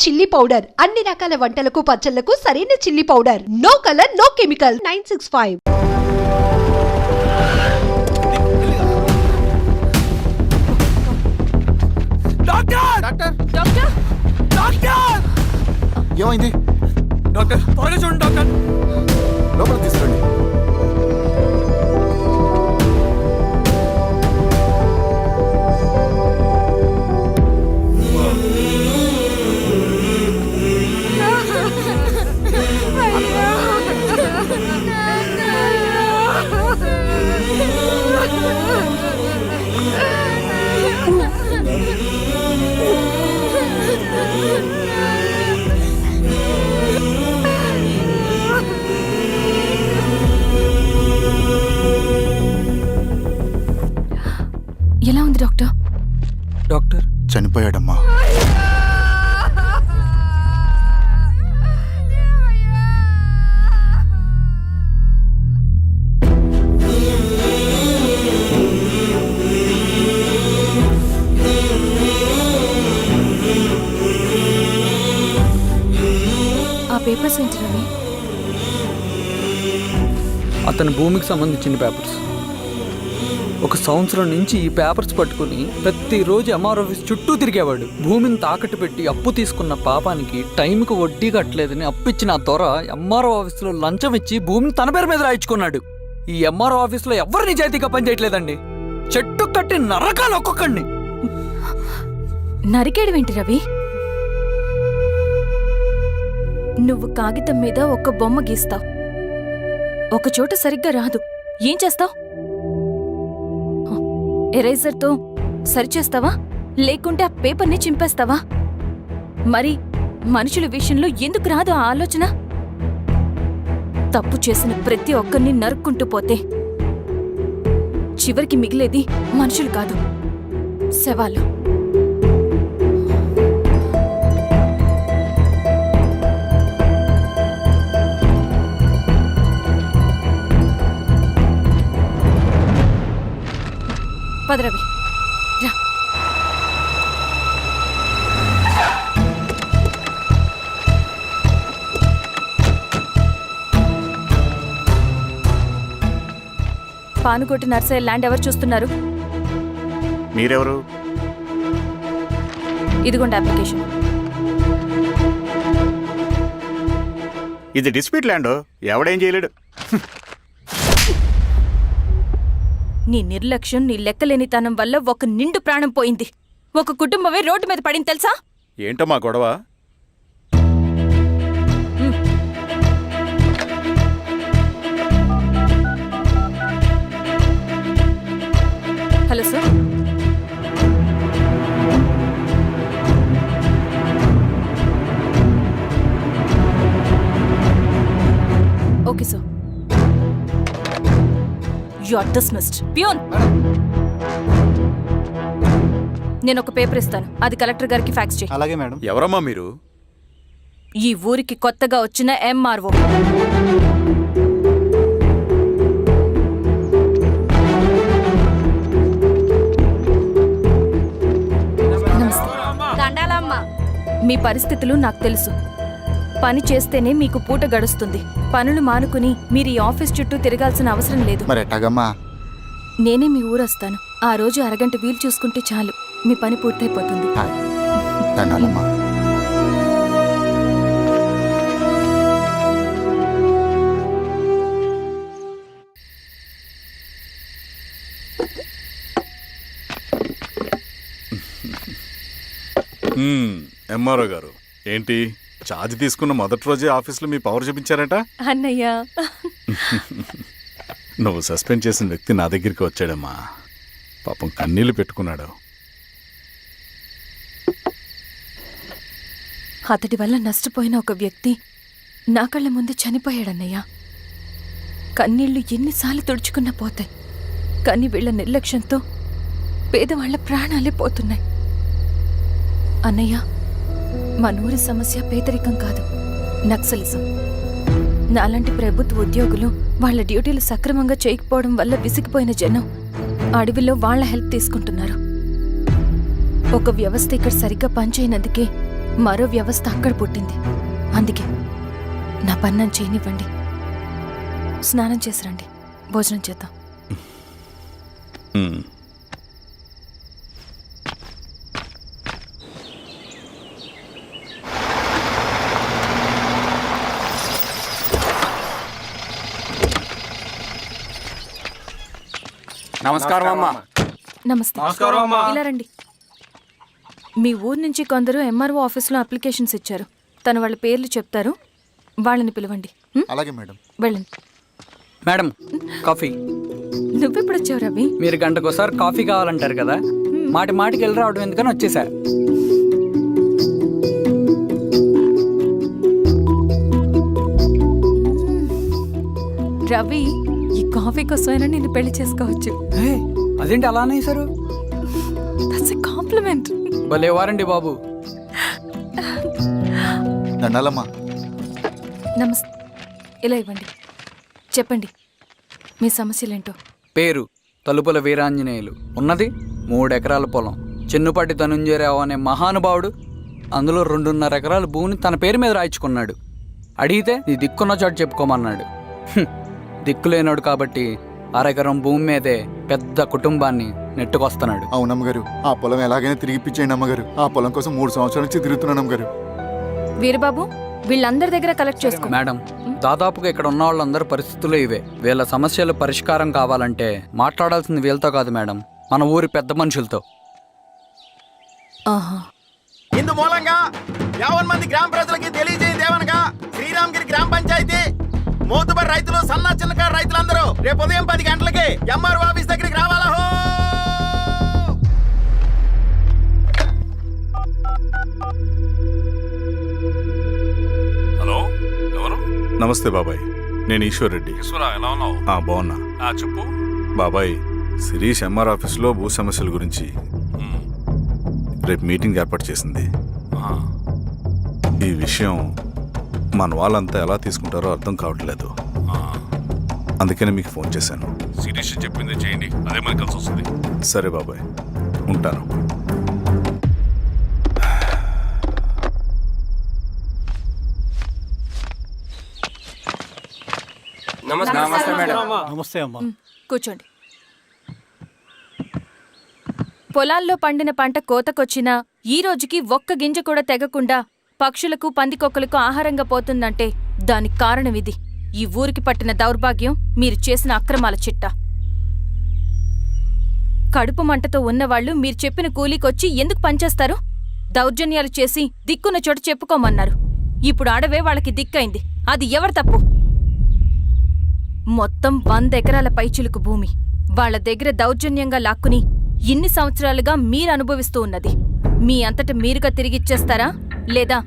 Chilli powder అన్ని రకాల వంటలకు పచ్చళ్లకు సరైన chilli powder. No colour no chemical. 965. ఏమైంది డాక్టర్? త్వరగా చూడండి డాక్టర్. లోపల తీసుకురండి. ఎలా ఉంది డాక్టర్? డాక్టర్ చనిపోయాడమ్మా. ఆ పేపర్స్ ఏంటి రవి? అతని భూమికి సంబంధించిన పేపర్స్. ఒక సంవత్సరం నుంచి ఈ పేపర్స్ పట్టుకుని ప్రతిరోజు ఎంఆర్ ఆఫీస్ చుట్టూ తిరిగేవాడు. భూమిని తాకట్టు పెట్టి అప్పు తీసుకున్న పాపానికి టైంకి వడ్డీ కట్టలేదని అప్పిచ్చిన ఆ దొర ఎంఆర్ఓ ఆఫీస్లో లంచం ఇచ్చి భూమిని తన పేరు మీద రాయించుకున్నాడు. ఈ ఎంఆర్ఓ ఆఫీస్లో ఎవరు నిజాయితీగా పనిచేయట్లేదండి. చెట్టు కట్టి నరకాలు ఒక్కొక్కడిని. నరికేయడం ఏంటి రవి? నువ్వు కాగితం మీద ఒక బొమ్మ గీస్తావు, ఒక చోట సరిగ్గా రాదు, ఏం చేస్తావు? ఎరేజర్తో సరిచేస్తావా, లేకుంటే ఆ పేపర్ని చింపేస్తావా? మరి మనుషుల విషయంలో ఎందుకు రాదు ఆ ఆలోచన? తప్పు చేసిన ప్రతి ఒక్కరిని నరుక్కుంటూ పోతే చివరికి మిగిలేది మనుషులు కాదు, శవాలు. పదరవి రా. పానుకోటి నర్సయ్య ల్యాండ్ ఎవరు చూస్తున్నారు? మీరెవరు? ఇదిగోండి అప్లికేషన్. ఇది డిస్ప్యూట్ ల్యాండ్, ఎవడేం చేయలేడు. నీ నిర్లక్ష్యం, నీ లెక్కలేనితనం వల్ల ఒక నిండు ప్రాణం పోయింది. ఒక కుటుంబమే రోడ్డు మీద పడింది తెలుసా? ఏంటమ్మా గొడవ? Hello sir. Okay sir. You are dismissed. Peon, నేను ఒక పేపర్ ఇస్తాను, అది కలెక్టర్ గారికి ఫ్యాక్స్ చేయి. అలాగే మేడం. ఎవరమ్మా మీరు? ఈ ఊరికి కొత్తగా వచ్చిన ఎంఆర్ఓ. మీ పరిస్థితులు నాకు తెలుసు. పని చేస్తేనే మీకు పూట గడుస్తుంది. పనులు మానుకుని మీరు ఈ ఆఫీస్ చుట్టూ తిరగాల్సిన అవసరం లేదు. మరి ఎట్టాగమ్మా? నేనే మీ ఊరొస్తాను. ఆ రోజు అరగంట వీలు చూసుకుంటే చాలు, మీ పని పూర్తయిపోతుంది. దండాలమ్మా. ఎంఆర్ఓ గారు, ఏంటి ఛార్జ్ తీసుకున్న మొదటి రోజే ఆఫీస్లో మీ పవర్ చూపించారట? అన్నయ్య, నువ్వు సస్పెండ్ చేసిన వ్యక్తి నా దగ్గరికి వచ్చాడమ్మా. పాపం కన్నీళ్లు పెట్టుకున్నాడు. అతడి వల్ల నష్టపోయిన ఒక వ్యక్తి నా కళ్ళ ముందు చనిపోయాడన్నయ్య. కన్నీళ్లు ఎన్నిసార్లు తుడుచుకున్నా పోతాయి, కానీ వీళ్ల నిర్లక్ష్యంతో పేదవాళ్ల ప్రాణాలే పోతున్నాయి. అన్నయ్య, మా నూరి సమస్య పేదరికం కాదు, నక్సలిజం. నాలాంటి ప్రభుత్వ ఉద్యోగులు వాళ్ల డ్యూటీలు సక్రమంగా చేయకపోవడం వల్ల విసిగిపోయిన జనం అడవిలో వాళ్ల హెల్ప్ తీసుకుంటున్నారు. ఒక వ్యవస్థ ఇక్కడ సరిగ్గా పనిచేయనందుకే మరో వ్యవస్థ అక్కడ పుట్టింది. అందుకే నా పన్నం చేయనివ్వండి. స్నానం చేసి రండి, భోజనం చేద్దాం. నమస్కారం అమ్మా. నమస్తే. ఇలా రండి. మీ ఊరు నుంచి కొందరు ఎంఆర్ఓ ఆఫీస్లో అప్లికేషన్స్ ఇచ్చారు. తను వాళ్ళ పేర్లు చెప్తారు, వాళ్ళని పిలవండి. అలాగే మేడం. వెళ్ళండి. Madam, coffee. నువ్వెప్పుడు వచ్చావు రవి? మీరు గంటకోసారి కాఫీ కావాలంటారు కదా, మాటి మాటికి వెళ్ళి రావడం ఎందుకని వచ్చేసా. రవి, ఈ కాఫీ కోసమైనా నేను పెళ్లి చేసుకోవచ్చు. అదేంటి అలా అనేసారు? That's a compliment. భలే వారండి బాబు. దండాలమ్మా. నమస్తే. ఇలా ఇవ్వండి. చెప్పండి మీ సమస్యలేంటో. పేరు తలుపుల వీరాంజనేయులు. ఉన్నది 3 ఎకరాల పొలం. చిన్నుపాటి ధనుంజయరావు అనే మహానుభావుడు అందులో 2.5 ఎకరాల భూమిని తన పేరు మీద రాయించుకున్నాడు. అడిగితే నీ దిక్కున్న చోటు చెప్పుకోమన్నాడు. దిక్కులేనాడు కాబట్టి 1/2 ఎకరం భూమి మీదే పెద్ద కుటుంబాన్ని నెట్టుకొస్తున్నాడు. అవునమ్మగారు, ఆ పొలం ఎలాగైనా తిరిగి ఇప్పించేయండి అమ్మగారు. ఆ పొలం కోసం 3 సంవత్సరాల నుంచి తిరుగుతున్నాను అమ్మగారు. వీరబాబు, వీళ్ళందరి దగ్గర కలెక్ట్ చేసుకో. మేడం, దాదాపుగా ఇక్కడ ఉన్న వాళ్ళందరూ పరిస్థితులు ఇవే. వీళ్ళ సమస్యలు పరిష్కారం కావాలంటే మాట్లాడాల్సింది వీళ్ళతో కాదు మేడం, మన ఊరి పెద్ద మనుషులతో. ఆహా. ఇందు మూలంగా 50 మంది గ్రామ ప్రజలకి తెలియజేయదేవనగా శ్రీరామగిరి గ్రామ పంచాయతీ మోతుబడి రైతులు, సన్న చిన్నకారు రైతులందరూ రేపు ఉదయం 10 గంటలకి ఎంఆర్ఓ ఆఫీస్ దగ్గరికి రావాలా. హలో, ఎవరు? నమస్తే బాబాయ్, నేను ఈశ్వర్ రెడ్డి. ఎలా ఉన్నావు? బాగున్నా. చెప్పు. బాబాయ్, శిరీష్ ఎంఆర్ ఆఫీస్లో భూ సమస్యల గురించి రేపు మీటింగ్ ఏర్పాటు చేసింది. ఈ విషయం మన వాళ్ళంతా ఎలా తీసుకుంటారో అర్థం కావట్లేదు. అందుకనే మీకు ఫోన్ చేశాను. శిరీష్ చెప్పింది చేయండి, అదే మనకి కలిసి వస్తుంది. సరే బాబాయ్, ఉంటాను. నమస్తే మేడం. నమస్తే అమ్మా. కూర్చోండి. పొలాల్లో పండిన పంట కోతకొచ్చినా ఈ రోజుకి ఒక్క గింజ కూడా తెగకుండా పక్షులకు, పందికొక్కలకు ఆహారంగా పోతుందంటే దానికి కారణం ఇది. ఈ ఊరికి పట్టిన దౌర్భాగ్యం మీరు చేసిన అక్రమాల చిట్టా. కడుపు మంటతో ఉన్నవాళ్లు మీరు చెప్పిన కూలీకొచ్చి ఎందుకు పనిచేస్తారు? దౌర్జన్యాలు చేసి దిక్కున్న చోట చెప్పుకోమన్నారు. ఇప్పుడు అడవే వాళ్ళకి దిక్కైంది. అది ఎవరి తప్పు? మొత్తం 100 ఎకరాల పైచిలుకు భూమి వాళ్ల దగ్గర దౌర్జన్యంగా లాక్కుని ఇన్ని సంవత్సరాలుగా మీరు అనుభవిస్తూ ఉన్నది. మీ అంతట మీరుగా తిరిగిచ్చేస్తారా, లేదా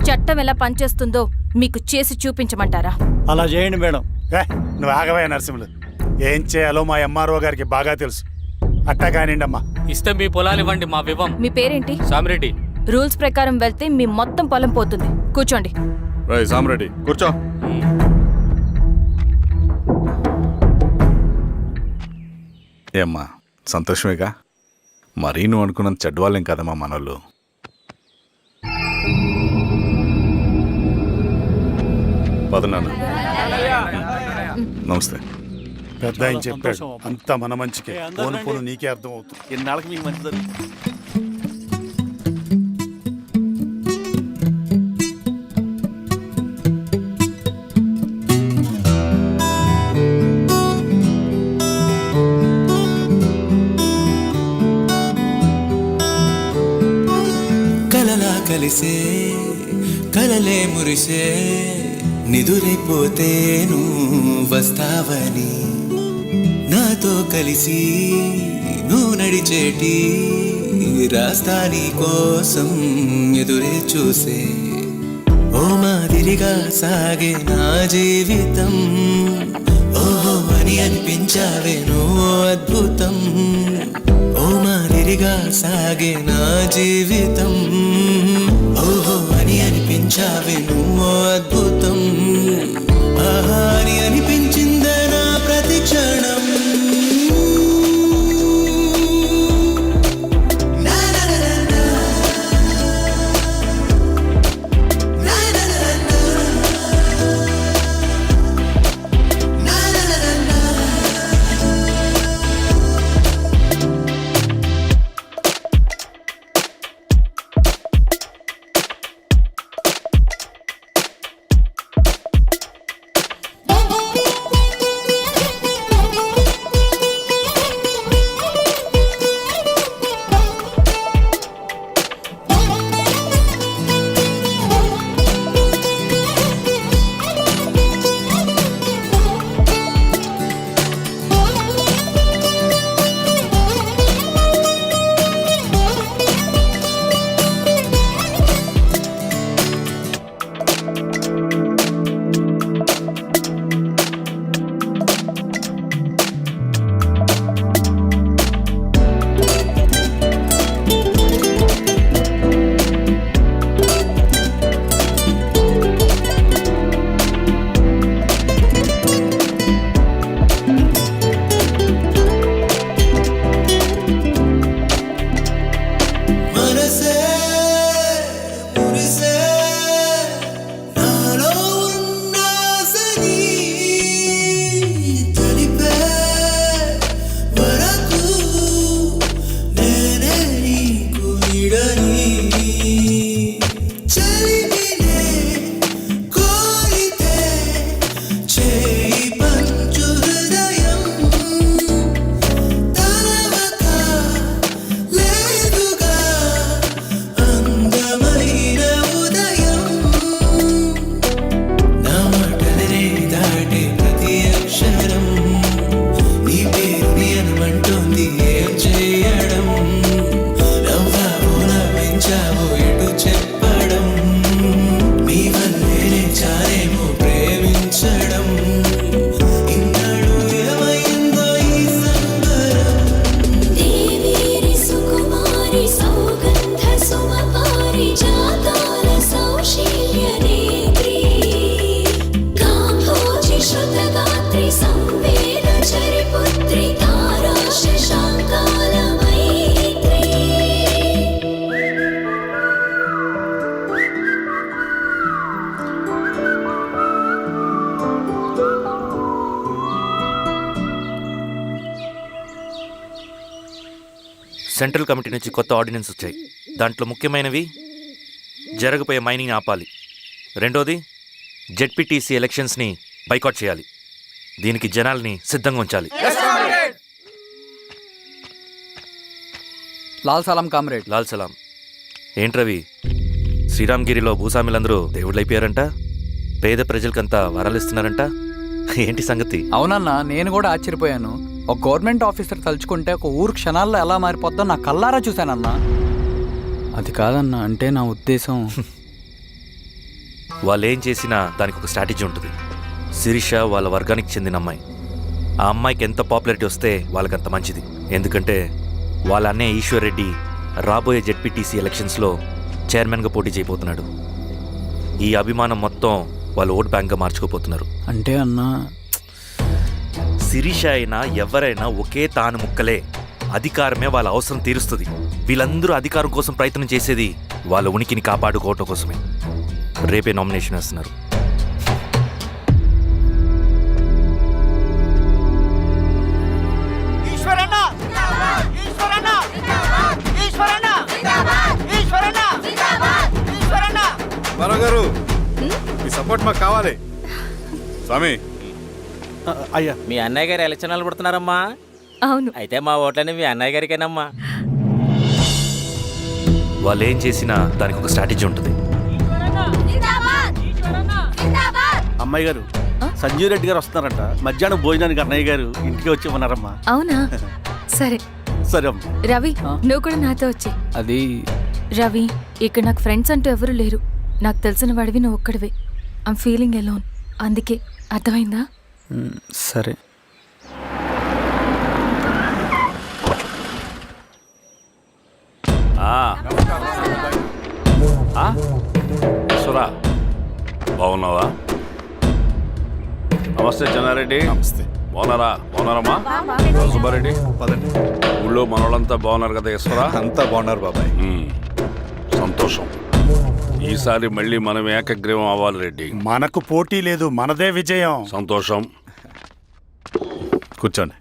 చట్టం ఎలా పనిచేస్తుందో మీకు చేసి చూపించమంటారా? అలా చేయండి మేడం. నువ్వు ఆగవే నరసింహులు, ఏం చేయాలో మా ఎంఆర్ఓ గారికి బాగా తెలుసు. అట్టా కానివ్వండి అమ్మా. ఇస్తే మీ పొలాలు ఇవ్వండి, మా వివం. మీ పేరేంటి? సామిరెడ్డి. రూల్స్ ప్రకారం వెళ్తే మీ మొత్తం పొలం పోతుంది. కూర్చోండి. సామిరెడ్డి కూర్చో. ఏమ్మా, సంతోషమేగా? మరీ నువ్వు అనుకున్నంత చెడ్డవాళ్ళేం కదమ్మా మనోళ్ళు. పదనాన్న. నమస్తే. పెద్ద ఆయన చెప్పాడు, అంతా మన మంచికే. పోను పోను నీకే అర్థం అవుతుంది. ఎన్నాళ్ళకి మీకు మంచి కలలా కలిసే కలలే మురిసే నిదురైపోతేను వస్తావని, నాతో కలిసి నువ్వు నడిచేటి రాస్తాని కోసం ఎదురే చూసే. ఓ మాదిరిగా సాగే నా జీవితం, ఓహో అని అనిపించావే నువ్వు అద్భుతం. ఓ మాదిరిగా సాగే నా జీవితం, ఓహో అని అనిపించావే నువ్వు అద్భుతం. ఆహా అని అనిపించిందే నా ప్రతి క్షణం. చలిమినే కోరితే చేయి పంచు హృదయం తలవక లేదుగా అందమైన ఉదయం నా మాటలనే దాటే ప్రతి అక్షరం నీ పేరుని అనుమంటోంది ఏం చేయడం నవ్వావో నవ్వించావో ఎటు చెప్పడం నీ వల్లేనే చాలేమో ప్రేమించడం ఇన్నాళ్ళు ఏమైందో ఈ సంబరం దేవేరి సుకుమారి సౌగంధ సుమపారి జాతాల సౌశీల్య నేత్రి కాంభోజి శృతగాత్రి సంవేద చరిపుత్రి తారా శశాంకాల మైత్రి సెంట్రల్ కమిటీ నుంచి కొత్త ఆర్డినెన్స్ వచ్చాయి. దాంట్లో ముఖ్యమైనవి జరగబోయే మైనింగ్ని ఆపాలి, రెండోది జెడ్పీటీసీ ఎలక్షన్స్ని బైకాట్ చేయాలి, దీనికి జనాల్ని సిద్ధంగా ఉంచాలి. లాల్ సలాం కామ్రేడ్. లాల్ సలాం. ఏంట్రవి, శ్రీరామ్గిరిలో భూస్వాములందరూ దేవుళ్ళైపోయారంట, పేద ప్రజలకంతా వరాలు ఇస్తున్నారంట, ఏంటి సంగతి? అవునన్నా, నేను కూడా ఆశ్చర్యపోయాను. ఒక గవర్నమెంట్ ఆఫీసర్ తలుచుకుంటే ఒక ఊరు క్షణాల్లో ఎలా మారిపోద్దో నా కల్లారా చూశానన్నా. అది కాదన్నా, అంటే నా ఉద్దేశం వాళ్ళు ఏం చేసినా దానికి ఒక స్ట్రాటజీ ఉంటుంది. శిరీష వాళ్ళ వర్గానికి చెందిన అమ్మాయి. ఆ అమ్మాయికి ఎంత పాపులారిటీ వస్తే వాళ్ళకంత మంచిది. ఎందుకంటే వాళ్ళ అన్నయ్య ఈశ్వర్ రెడ్డి రాబోయే జెడ్పీటీసీ ఎలక్షన్స్లో చైర్మన్గా పోటీ చేయబోతున్నాడు. ఈ అభిమానం మొత్తం వాళ్ళు ఓట్ బ్యాంక్గా మార్చుకోపోతున్నారు. అంటే అన్నా, శిరీష అయినా ఎవరైనా ఒకే తాను ముక్కలే. అధికారమే వాళ్ళ అవసరం తీరుస్తుంది. వీళ్ళందరూ అధికారం కోసం ప్రయత్నం చేసేది వాళ్ళ ఉనికిని కాపాడుకోవటం కోసమే. రేపే నామినేషన్ వేస్తున్నారు. గారు మీ సపోర్ట్ మాకు కావాలి. స్వామి, అయ్యా, మీ అన్నయ్య గారు ఎలక్షన్ నిలబడుతున్నారమ్మా. అవును. అయితే మా ఓట్లని మీ అన్నయ్య గారికేనమ్మా. వాళ్ళు ఏం చేసినా దానికి ఒక స్ట్రాటజీ ఉంటుంది. అమ్మాయి గారు, సంజీవ్ రెడ్డి గారు వస్తున్నారంట. మధ్యాహ్నం భోజనానికి అన్నయ్య గారు ఇంటికి వచ్చి ఉన్నారమ్మా. అవునా? సరే సరే అమ్మా. రవి, నువ్వు కూడా నాతో వచ్చే. అది రవి, ఇక్కడ నాకు ఫ్రెండ్స్ అంటూ ఎవరు లేరు. నాకు తెలిసిన వాడివి నువ్వు ఒక్కడివే. I'm feeling alone. అందుకే, అర్థమైందా? సరే. సురా, బాగున్నావా? నమస్తే చెన్నారెడ్డి. నమస్తే. బాగున్నారమ్మా? సుబ్బారెడ్డి, పదండి. ఊళ్ళో మనోళ్ళంతా బాగున్నారు కదా ఈశ్వరా? అంతా బాగున్నారు బాబాయ్. సంతోషం. ఈసారి మళ్ళీ మనం ఏకగ్రీవం అవ్వాలి రెడ్డి. మనకు పోటీ లేదు, మనదే విజయం. సంతోషం. కూర్చోండి.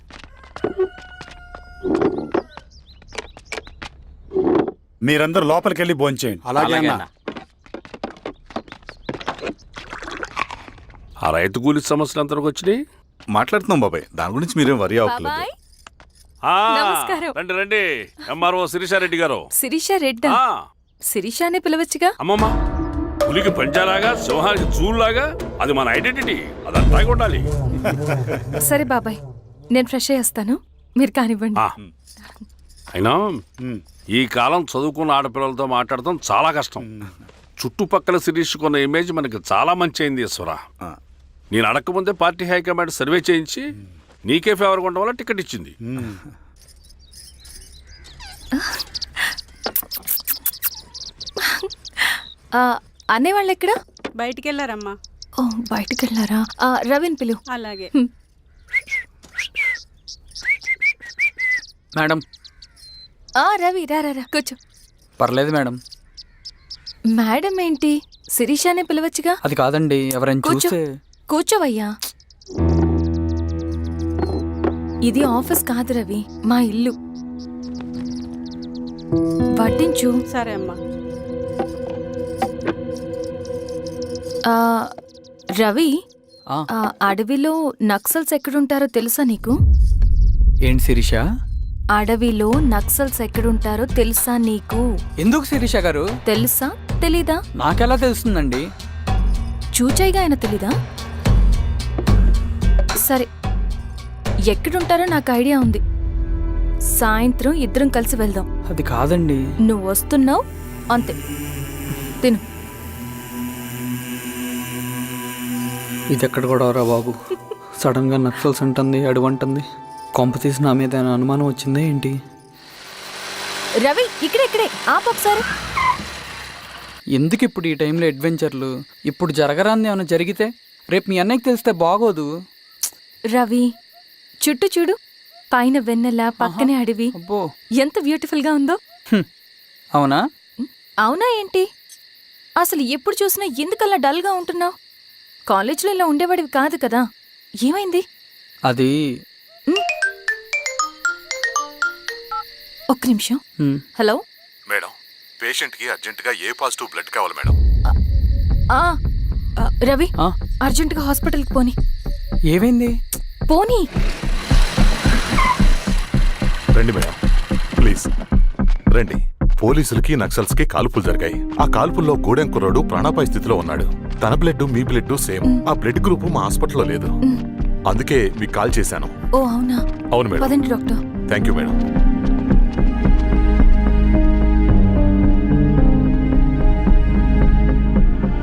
మీరందరూ లోపలికి వెళ్ళి భోంచేయండి. అలాగే అన్న. ఆ రైతు కూలి సమస్యలు ఎంతవరకు వచ్చినాయి? మాట్లాడుతున్నాం బాబాయ్, దాని గురించి మీరేం వరి అవ్వట్లేదు. బాబాయ్, ఆ, నమస్కారం. రండి రండి. ఎంఆర్ఓ శిరీషారెడ్డి గారు. శిరీష రెడ్డా? ఆ, శిరీష అనే పిలవచ్చుగా. అమ్మమ్మ, పులికి పంచాలాగా సింహానికి చూలాగా అది మన ఐడెంటిటీ, అదంతా ఉండాలి. సరే బాబాయ్, నేను ఫ్రెష్ అయ్యేస్తాను, మీరు కానివ్వండి. ఆ, అయినా ఈ కాలం చదువుకున్న ఆడపిల్లలతో మాట్లాడటం చాలా కష్టం. చుట్టుపక్కల శిరీషకున్న ఇమేజ్ మనకి చాలా మంచి అయింది ఈశ్వరా. నేను అడగకముందే పార్టీ హైకమాండ్ సర్వే చేయించి నీకే ఫేవర్గా ఉండడం వల్ల టికెట్ ఇచ్చింది. అన్నయ్య వాళ్ళు ఎక్కడ? బయటికి వెళ్ళారమ్మా. ఓ, బయటికి వెళ్ళారా? రవిని పిలు. అలాగే. మేడం. రవి, రా రా రా, కూర్చో. పర్లేదు మేడం. మేడం ఏంటి? శిరీషానే పిలవచ్చుగా. అది కాదండి, ఎవరైనా కూర్చో. చూస్తే. కూర్చోవయ్యా. ఇది ఆఫీస్ కాదు రవి, మా ఇల్లు. వడ్డించు. సరే అమ్మా. ఆ, రవి ఆ, ఆ అడవిలో నక్సల్స్ ఎక్కడుంటారో తెలుసా నీకు? ఏంటి శిరీష? అడవిలో నక్సల్స్ ఎక్కడుంటారో తెలుసా నీకు? ఎందుకు శిరీష గారు? తెలుసా తెలీదా? నాకెలా తెలుస్తుందండి? చూచాయిగా ఆయన తెలీదా? సరే, ఎక్కడుంటారో నాకు ఐడియా ఉంది. సాయంత్రం ఇద్దరం కలిసి వెళ్దాం. అది కాదండి. నువ్వు వస్తున్నావు అంతే. తిను. ఇది ఎక్కడ కూడా రా బాబు. సడన్గా నక్సల్స్ అంటుంది, అడువంటుంది. కొంప తీసి నా మీద ఏమైనా అనుమానం వచ్చిందే ఏంటి? రవి ఇక్కడే ఆపొకసారి. ఎందుకు ఇప్పుడు ఈ టైంలో అడ్వెంచర్లు? ఇప్పుడు జరగరాంది ఏమైనా జరిగితే రేపు మీ అన్నయ్యకి తెలిస్తే బాగోదు. రవి చుట్టూ చూడు, పైన వెన్నెల, పక్కనే అడవి. అబ్బో, ఎంత బ్యూటిఫుల్ గా ఉందో. అవునా? అవునా ఏంటి? అసలు ఎప్పుడు చూసినా ఎందుకలా డల్ గా ఉంటున్నావు? కాలేజ్లో ఇలా ఉండేవాడివి కాదు కదా, ఏమైంది? అది ఒక్క నిమిషం. హలో మేడం, పేషెంట్కి అర్జెంటుగా ఏ పాజిటివ్ బ్లడ్ కావాలి మేడం. ఆ, రవి అర్జెంటుగా హాస్పిటల్కి పోని. ఏమైంది? పోనీ. రండి మేడం, ప్లీజ్ రండి. పోలీసులకి నక్సల్స్కి కాల్పులు జరిగాయి. ఆ కాల్పుల్లో గూడెం కుర్రాడు ప్రాణాపాయ స్థితిలో ఉన్నాడు. తన బ్లడ్ మీ బ్లడ్ సేమ్. ఆ బ్లడ్ గ్రూప్ మా హాస్పిటల్లో లేదు. అందుకే మీకు కాల్ చేశాను. ఓ అవునా? అవును మేడం. పదండి డాక్టర్. Thank you madam.